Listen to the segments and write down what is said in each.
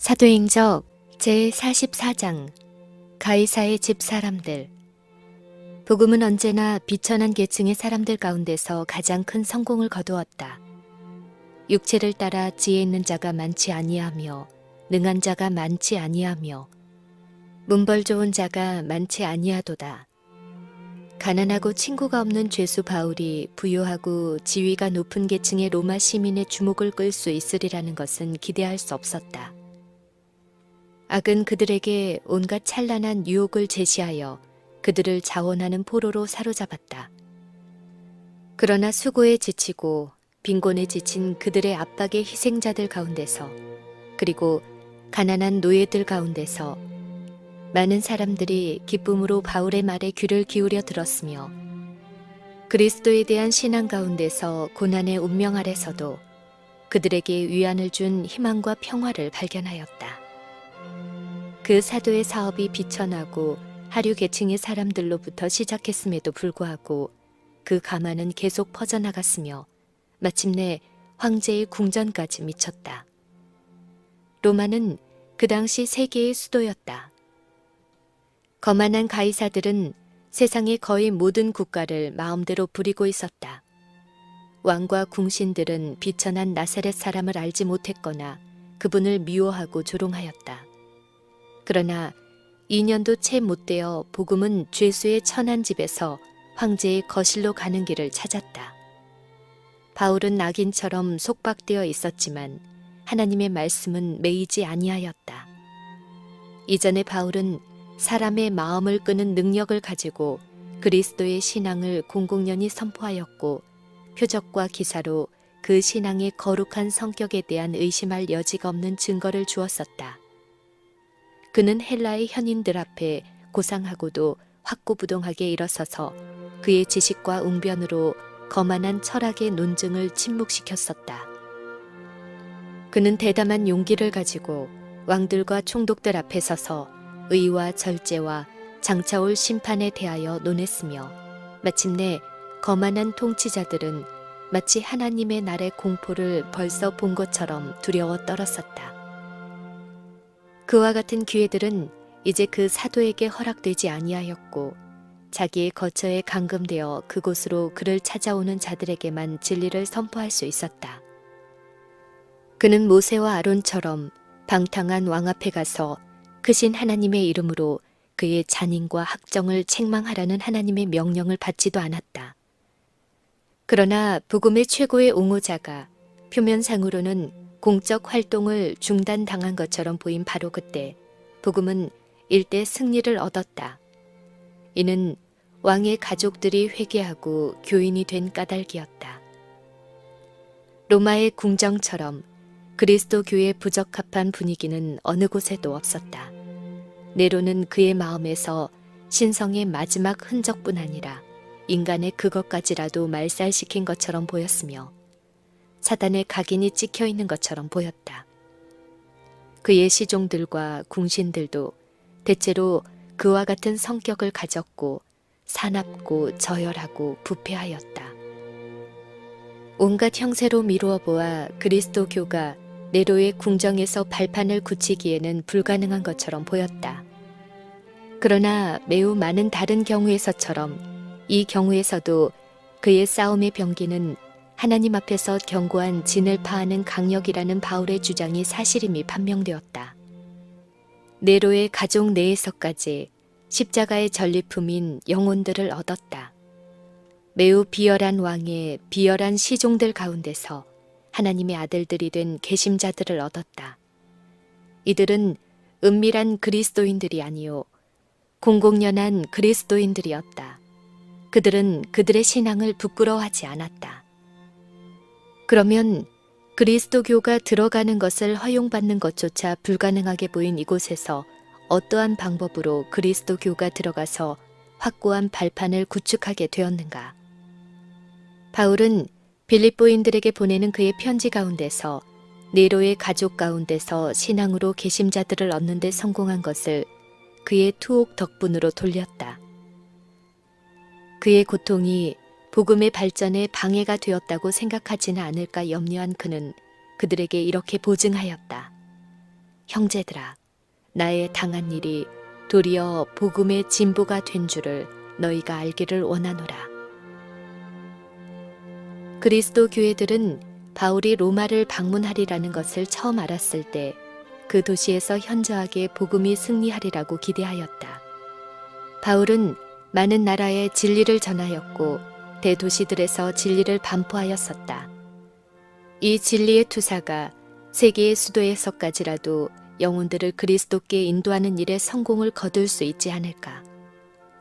사도행적 제44장 가이사의 집 사람들. 복음은 언제나 비천한 계층의 사람들 가운데서 가장 큰 성공을 거두었다. 육체를 따라 지혜 있는 자가 많지 아니하며 능한 자가 많지 아니하며 문벌 좋은 자가 많지 아니하도다. 가난하고 친구가 없는 죄수 바울이 부유하고 지위가 높은 계층의 로마 시민의 주목을 끌 수 있으리라는 것은 기대할 수 없었다. 악은 그들에게 온갖 찬란한 유혹을 제시하여 그들을 자원하는 포로로 사로잡았다. 그러나 수고에 지치고 빈곤에 지친 그들의 압박의 희생자들 가운데서, 그리고 가난한 노예들 가운데서 많은 사람들이 기쁨으로 바울의 말에 귀를 기울여 들었으며, 그리스도에 대한 신앙 가운데서 고난의 운명 아래서도 그들에게 위안을 준 희망과 평화를 발견하였다. 그 사도의 사업이 비천하고 하류 계층의 사람들로부터 시작했음에도 불구하고 그 가만은 계속 퍼져나갔으며 마침내 황제의 궁전까지 미쳤다. 로마는 그 당시 세계의 수도였다. 거만한 가이사들은 세상의 거의 모든 국가를 마음대로 부리고 있었다. 왕과 궁신들은 비천한 나사렛 사람을 알지 못했거나 그분을 미워하고 조롱하였다. 그러나 2년도 채 못되어 복음은 죄수의 천한 집에서 황제의 거실로 가는 길을 찾았다. 바울은 낙인처럼 속박되어 있었지만 하나님의 말씀은 매이지 아니하였다. 이전에 바울은 사람의 마음을 끄는 능력을 가지고 그리스도의 신앙을 공공연히 선포하였고, 표적과 기사로 그 신앙의 거룩한 성격에 대한 의심할 여지가 없는 증거를 주었었다. 그는 헬라의 현인들 앞에 고상하고도 확고부동하게 일어서서 그의 지식과 웅변으로 거만한 철학의 논증을 침묵시켰었다. 그는 대담한 용기를 가지고 왕들과 총독들 앞에 서서 의와 절제와 장차올 심판에 대하여 논했으며, 마침내 거만한 통치자들은 마치 하나님의 날의 공포를 벌써 본 것처럼 두려워 떨었었다. 그와 같은 기회들은 이제 그 사도에게 허락되지 아니하였고, 자기의 거처에 감금되어 그곳으로 그를 찾아오는 자들에게만 진리를 선포할 수 있었다. 그는 모세와 아론처럼 방탕한 왕 앞에 가서 크신 하나님의 이름으로 그의 잔인과 학정을 책망하라는 하나님의 명령을 받지도 않았다. 그러나 복음의 최고의 옹호자가 표면상으로는 공적 활동을 중단당한 것처럼 보인 바로 그때 복음은 일대 승리를 얻었다. 이는 왕의 가족들이 회개하고 교인이 된 까닭이었다. 로마의 궁정처럼 그리스도 교의 부적합한 분위기는 어느 곳에도 없었다. 네로는 그의 마음에서 신성의 마지막 흔적뿐 아니라 인간의 그것까지라도 말살시킨 것처럼 보였으며, 사단의 각인이 찍혀 있는 것처럼 보였다. 그의 시종들과 궁신들도 대체로 그와 같은 성격을 가졌고 사납고 저열하고 부패하였다. 온갖 형세로 미루어 보아 그리스도 교가 네로의 궁정에서 발판을 굳히기에는 불가능한 것처럼 보였다. 그러나 매우 많은 다른 경우에서처럼 이 경우에서도 그의 싸움의 병기는 하나님 앞에서 견고한 진을 파하는 강력이라는 바울의 주장이 사실임이 판명되었다. 네로의 가족 내에서까지 십자가의 전리품인 영혼들을 얻었다. 매우 비열한 왕의 비열한 시종들 가운데서 하나님의 아들들이 된 계심자들을 얻었다. 이들은 은밀한 그리스도인들이 아니요 공공연한 그리스도인들이었다. 그들은 그들의 신앙을 부끄러워하지 않았다. 그러면 그리스도교가 들어가는 것을 허용받는 것조차 불가능하게 보인 이곳에서 어떠한 방법으로 그리스도교가 들어가서 확고한 발판을 구축하게 되었는가? 바울은 빌립보인들에게 보내는 그의 편지 가운데서 네로의 가족 가운데서 신앙으로 계심자들을 얻는 데 성공한 것을 그의 투옥 덕분으로 돌렸다. 그의 고통이 복음의 발전에 방해가 되었다고 생각하지는 않을까 염려한 그는 그들에게 이렇게 보증하였다. 형제들아, 나의 당한 일이 도리어 복음의 진보가 된 줄을 너희가 알기를 원하노라. 그리스도 교회들은 바울이 로마를 방문하리라는 것을 처음 알았을 때 그 도시에서 현저하게 복음이 승리하리라고 기대하였다. 바울은 많은 나라에 진리를 전하였고 대도시들에서 진리를 반포하였었다. 이 진리의 투사가 세계의 수도에서까지라도 영혼들을 그리스도께 인도하는 일에 성공을 거둘 수 있지 않을까.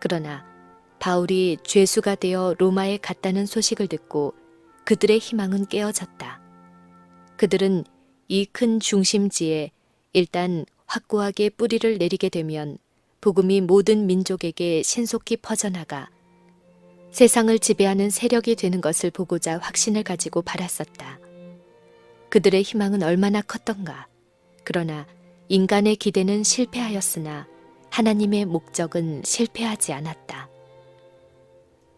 그러나 바울이 죄수가 되어 로마에 갔다는 소식을 듣고 그들의 희망은 깨어졌다. 그들은 이 큰 중심지에 일단 확고하게 뿌리를 내리게 되면 복음이 모든 민족에게 신속히 퍼져나가 세상을 지배하는 세력이 되는 것을 보고자 확신을 가지고 바랐었다. 그들의 희망은 얼마나 컸던가. 그러나 인간의 기대는 실패하였으나 하나님의 목적은 실패하지 않았다.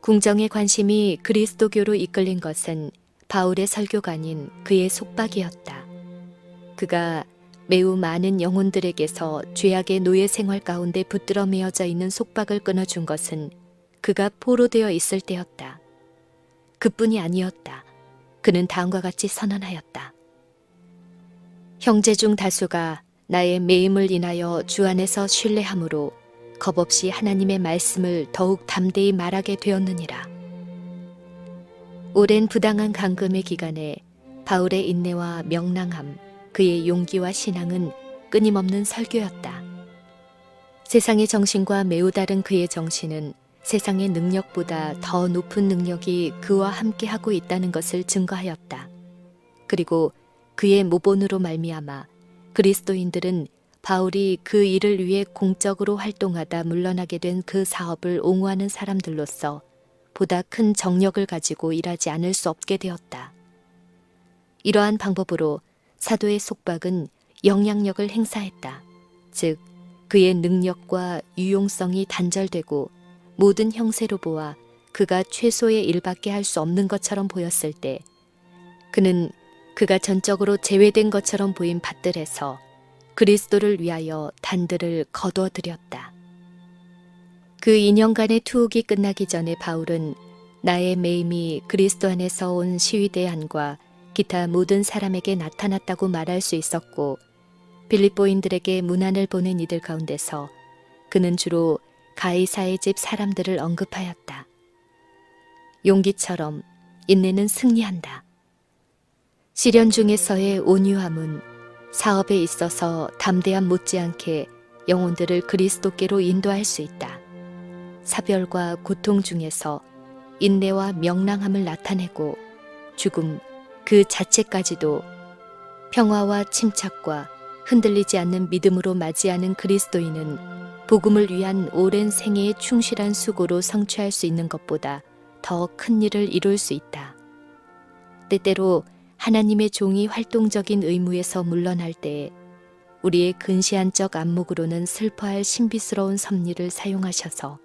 궁정의 관심이 그리스도교로 이끌린 것은 바울의 설교가 아닌 그의 속박이었다. 그가 매우 많은 영혼들에게서 죄악의 노예 생활 가운데 붙들어 매어져 있는 속박을 끊어준 것은 그가 포로되어 있을 때였다. 그뿐이 아니었다. 그는 다음과 같이 선언하였다. 형제 중 다수가 나의 매임을 인하여 주 안에서 신뢰함으로 겁없이 하나님의 말씀을 더욱 담대히 말하게 되었느니라. 오랜 부당한 감금의 기간에 바울의 인내와 명랑함, 그의 용기와 신앙은 끊임없는 설교였다. 세상의 정신과 매우 다른 그의 정신은 세상의 능력보다 더 높은 능력이 그와 함께하고 있다는 것을 증거하였다. 그리고 그의 모본으로 말미암아 그리스도인들은 바울이 그 일을 위해 공적으로 활동하다 물러나게 된 그 사업을 옹호하는 사람들로서 보다 큰 정력을 가지고 일하지 않을 수 없게 되었다. 이러한 방법으로 사도의 속박은 영향력을 행사했다. 즉, 그의 능력과 유용성이 단절되고 모든 형세로 보아 그가 최소의 일밖에 할 수 없는 것처럼 보였을 때 그는 그가 전적으로 제외된 것처럼 보인 밭들에서 그리스도를 위하여 단들을 거두어들였다. 그 2년간의 투옥이 끝나기 전에 바울은 나의 매임이 그리스도 안에서 온 시위대 안과 기타 모든 사람에게 나타났다고 말할 수 있었고 빌립보인들에게 문안을 보낸 이들 가운데서 그는 주로 가이사의 집 사람들을 언급하였다. 용기처럼 인내는 승리한다. 시련 중에서의 온유함은 사업에 있어서 담대함 못지않게 영혼들을 그리스도께로 인도할 수 있다. 사별과 고통 중에서 인내와 명랑함을 나타내고 죽음 그 자체까지도 평화와 침착과 흔들리지 않는 믿음으로 맞이하는 그리스도인은 복음을 위한 오랜 생애의 충실한 수고로 성취할 수 있는 것보다 더 큰 일을 이룰 수 있다. 때때로 하나님의 종이 활동적인 의무에서 물러날 때에 우리의 근시안적 안목으로는 슬퍼할 신비스러운 섭리를 사용하셔서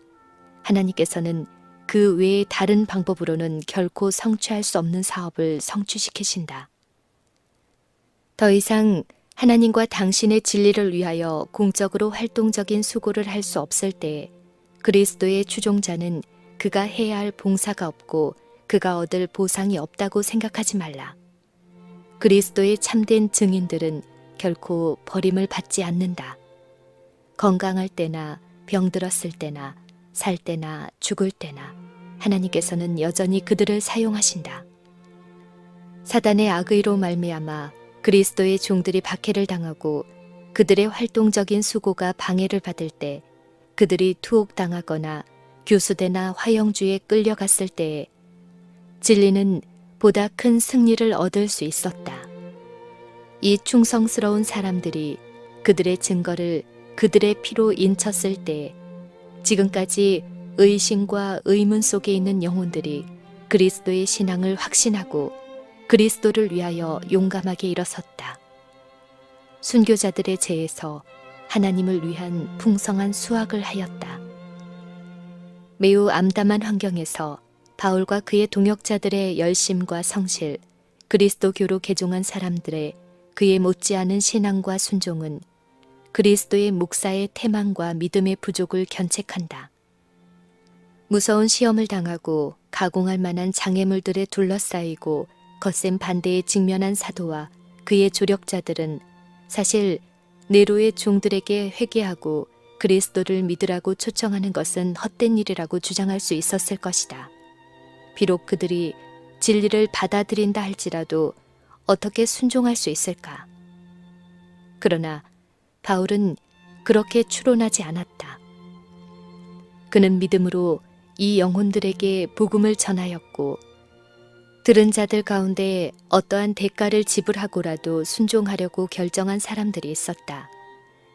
하나님께서는 그 외의 다른 방법으로는 결코 성취할 수 없는 사업을 성취시키신다. 더 이상 하나님과 당신의 진리를 위하여 공적으로 활동적인 수고를 할 수 없을 때 그리스도의 추종자는 그가 해야 할 봉사가 없고 그가 얻을 보상이 없다고 생각하지 말라. 그리스도의 참된 증인들은 결코 버림을 받지 않는다. 건강할 때나 병들었을 때나 살 때나 죽을 때나 하나님께서는 여전히 그들을 사용하신다. 사단의 악의로 말미암아 그리스도의 종들이 박해를 당하고 그들의 활동적인 수고가 방해를 받을 때 그들이 투옥당하거나 교수대나 화영주에 끌려갔을 때에 진리는 보다 큰 승리를 얻을 수 있었다. 이 충성스러운 사람들이 그들의 증거를 그들의 피로 인쳤을 때 지금까지 의심과 의문 속에 있는 영혼들이 그리스도의 신앙을 확신하고 그리스도를 위하여 용감하게 일어섰다. 순교자들의 재에서 하나님을 위한 풍성한 수확을 하였다. 매우 암담한 환경에서 바울과 그의 동역자들의 열심과 성실, 그리스도교로 개종한 사람들의 그의 못지않은 신앙과 순종은 그리스도의 목사의 태만과 믿음의 부족을 견책한다. 무서운 시험을 당하고 가공할 만한 장애물들에 둘러싸이고 거센 반대에 직면한 사도와 그의 조력자들은 사실 네로의 종들에게 회개하고 그리스도를 믿으라고 초청하는 것은 헛된 일이라고 주장할 수 있었을 것이다. 비록 그들이 진리를 받아들인다 할지라도 어떻게 순종할 수 있을까? 그러나 바울은 그렇게 추론하지 않았다. 그는 믿음으로 이 영혼들에게 복음을 전하였고 들은 자들 가운데 어떠한 대가를 지불하고라도 순종하려고 결정한 사람들이 있었다.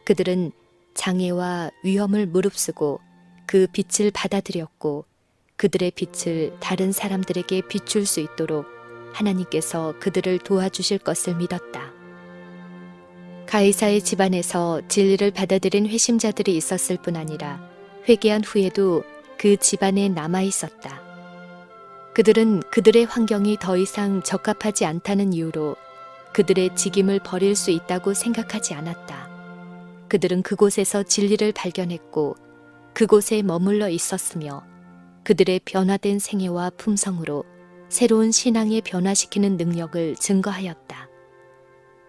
그들은 장애와 위험을 무릅쓰고 그 빛을 받아들였고 그들의 빛을 다른 사람들에게 비출 수 있도록 하나님께서 그들을 도와주실 것을 믿었다. 가이사의 집안에서 진리를 받아들인 회심자들이 있었을 뿐 아니라 회개한 후에도 그 집안에 남아 있었다. 그들은 그들의 환경이 더 이상 적합하지 않다는 이유로 그들의 직임을 버릴 수 있다고 생각하지 않았다. 그들은 그곳에서 진리를 발견했고 그곳에 머물러 있었으며 그들의 변화된 생애와 품성으로 새로운 신앙에 변화시키는 능력을 증거하였다.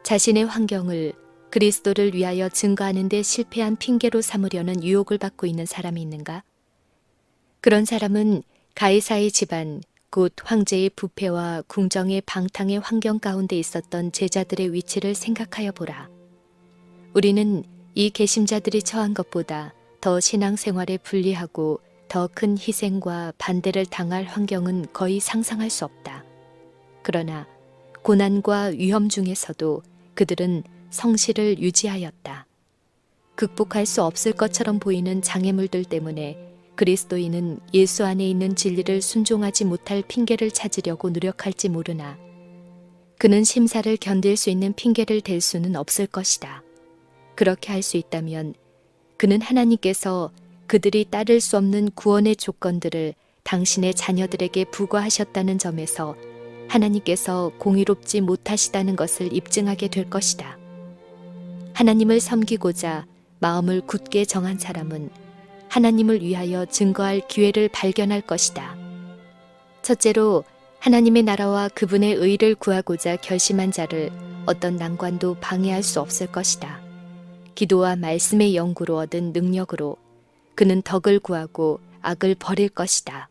자신의 환경을 그리스도를 위하여 증거하는 데 실패한 핑계로 삼으려는 유혹을 받고 있는 사람이 있는가? 그런 사람은 가이사의 집안, 곧 황제의 부패와 궁정의 방탕의 환경 가운데 있었던 제자들의 위치를 생각하여 보라. 우리는 이 개심자들이 처한 것보다 더 신앙생활에 불리하고 더 큰 희생과 반대를 당할 환경은 거의 상상할 수 없다. 그러나 고난과 위험 중에서도 그들은 성실을 유지하였다. 극복할 수 없을 것처럼 보이는 장애물들 때문에 그리스도인은 예수 안에 있는 진리를 순종하지 못할 핑계를 찾으려고 노력할지 모르나 그는 심사를 견딜 수 있는 핑계를 댈 수는 없을 것이다. 그렇게 할 수 있다면 그는 하나님께서 그들이 따를 수 없는 구원의 조건들을 당신의 자녀들에게 부과하셨다는 점에서 하나님께서 공의롭지 못하시다는 것을 입증하게 될 것이다. 하나님을 섬기고자 마음을 굳게 정한 사람은 하나님을 위하여 증거할 기회를 발견할 것이다. 첫째로 하나님의 나라와 그분의 의를 구하고자 결심한 자를 어떤 난관도 방해할 수 없을 것이다. 기도와 말씀의 연구로 얻은 능력으로 그는 덕을 구하고 악을 버릴 것이다.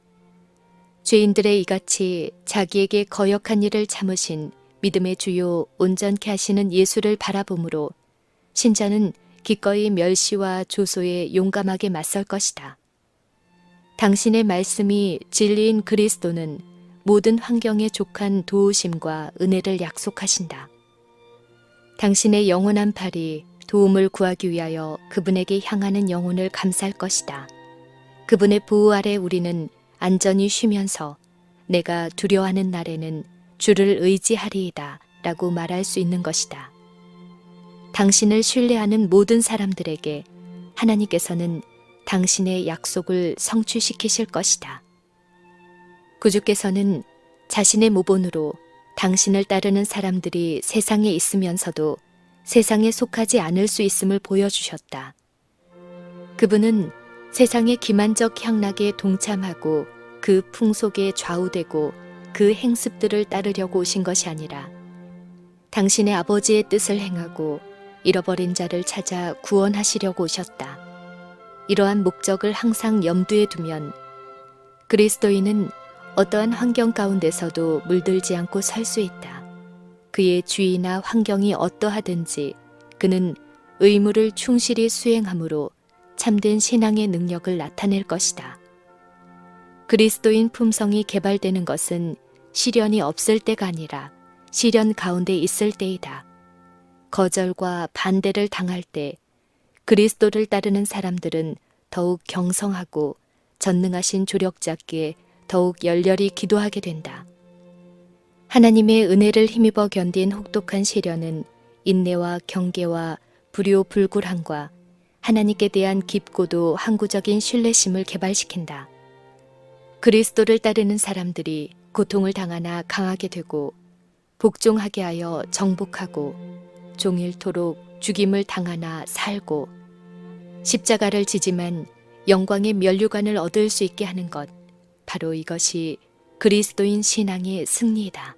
죄인들의 이같이 자기에게 거역한 일을 참으신 믿음의 주요 온전케 하시는 예수를 바라보므로 신자는 기꺼이 멸시와 조소에 용감하게 맞설 것이다. 당신의 말씀이 진리인 그리스도는 모든 환경에 족한 도우심과 은혜를 약속하신다. 당신의 영원한 팔이 도움을 구하기 위하여 그분에게 향하는 영혼을 감쌀 것이다. 그분의 보호 아래 우리는 안전히 쉬면서 내가 두려워하는 날에는 주를 의지하리이다 라고 말할 수 있는 것이다. 당신을 신뢰하는 모든 사람들에게 하나님께서는 당신의 약속을 성취시키실 것이다. 구주께서는 자신의 모본으로 당신을 따르는 사람들이 세상에 있으면서도 세상에 속하지 않을 수 있음을 보여주셨다. 그분은 세상의 기만적 향락에 동참하고 그 풍속에 좌우되고 그 행습들을 따르려고 오신 것이 아니라 당신의 아버지의 뜻을 행하고 잃어버린 자를 찾아 구원하시려고 오셨다. 이러한 목적을 항상 염두에 두면 그리스도인은 어떠한 환경 가운데서도 물들지 않고 설 수 있다. 그의 주의나 환경이 어떠하든지 그는 의무를 충실히 수행함으로 참된 신앙의 능력을 나타낼 것이다. 그리스도인 품성이 개발되는 것은 시련이 없을 때가 아니라 시련 가운데 있을 때이다. 거절과 반대를 당할 때 그리스도를 따르는 사람들은 더욱 경성하고 전능하신 조력자께 더욱 열렬히 기도하게 된다. 하나님의 은혜를 힘입어 견딘 혹독한 시련은 인내와 경계와 불효불굴함과 하나님께 대한 깊고도 항구적인 신뢰심을 개발시킨다. 그리스도를 따르는 사람들이 고통을 당하나 강하게 되고 복종하게 하여 정복하고 종일토록 죽임을 당하나 살고 십자가를 지지만 영광의 면류관을 얻을 수 있게 하는 것, 바로 이것이 그리스도인 신앙의 승리이다.